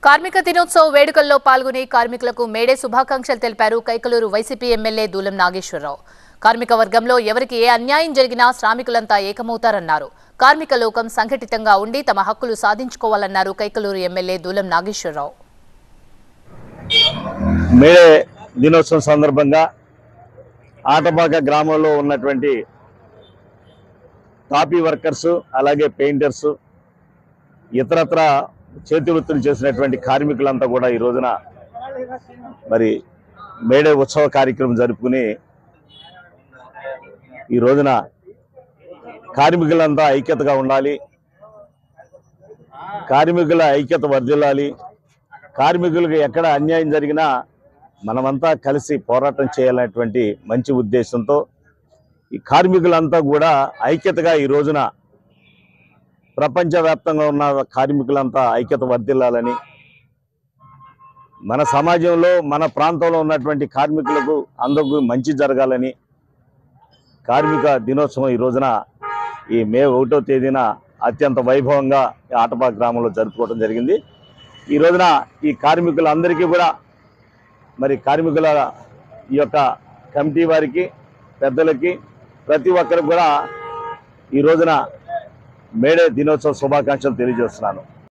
కార్మిక దినోత్సవ వేడుకల్లో పాల్గొని కార్మికులకు మేడే శుభాకాంక్షలు తెలిపారు కైకలూరు వైసీపీ ఎమ్మెల్యే దూలం నాగేశ్వరరావు. కార్మిక వర్గంలో ఎవరికి ఏ అన్యాయం జరిగినా శ్రామికులంతా ఏకమవుతారన్నారు. కార్మిక లోకం సంఘటితంగా ఉండి తమ హక్కులు సాధించుకోవాలన్నారు కైకలూరు ఎమ్మెల్యే దూలం నాగేశ్వరరావు. మేడే దినోత్సవం సందర్భంగా ఆటపాక గ్రామంలో ఉన్నటువంటి తాపీ వర్కర్స్, అలాగే పెయింటర్స్, ఇతరత్ర చేతి వృత్తులు చేసినటువంటి కార్మికులంతా కూడా ఈ రోజున మరి మేడే ఉత్సవ కార్యక్రమం జరుపుకుని ఈ రోజున కార్మికులంతా ఐక్యతగా ఉండాలి, కార్మికుల ఐక్యత వర్ధిల్లాలి, కార్మికులకు ఎక్కడ అన్యాయం జరిగినా మనమంతా కలిసి పోరాటం చేయాలనేటువంటి మంచి ఉద్దేశంతో ఈ కార్మికులంతా కూడా ఐక్యతగా ఈ రోజున ప్రపంచవ్యాప్తంగా ఉన్న కార్మికులంతా ఐక్యత వర్ధిల్లాలని, మన సమాజంలో మన ప్రాంతంలో ఉన్నటువంటి కార్మికులకు అందరికీ మంచి జరగాలని కార్మిక దినోత్సవం ఈ రోజున ఈ మే 1వ తేదీన అత్యంత వైభవంగా ఆటపాక గ్రామంలో జరుపుకోవడం జరిగింది. ఈ రోజున ఈ కార్మికులందరికీ కూడా మరి కార్మికుల ఈ యొక్క కమిటీ వారికి, పెద్దలకి, ప్రతి ఒక్కరికి కూడా ఈ రోజున మేడే దినోత్సవ శుభాకాంక్షలు తెలియజేస్తున్నాను.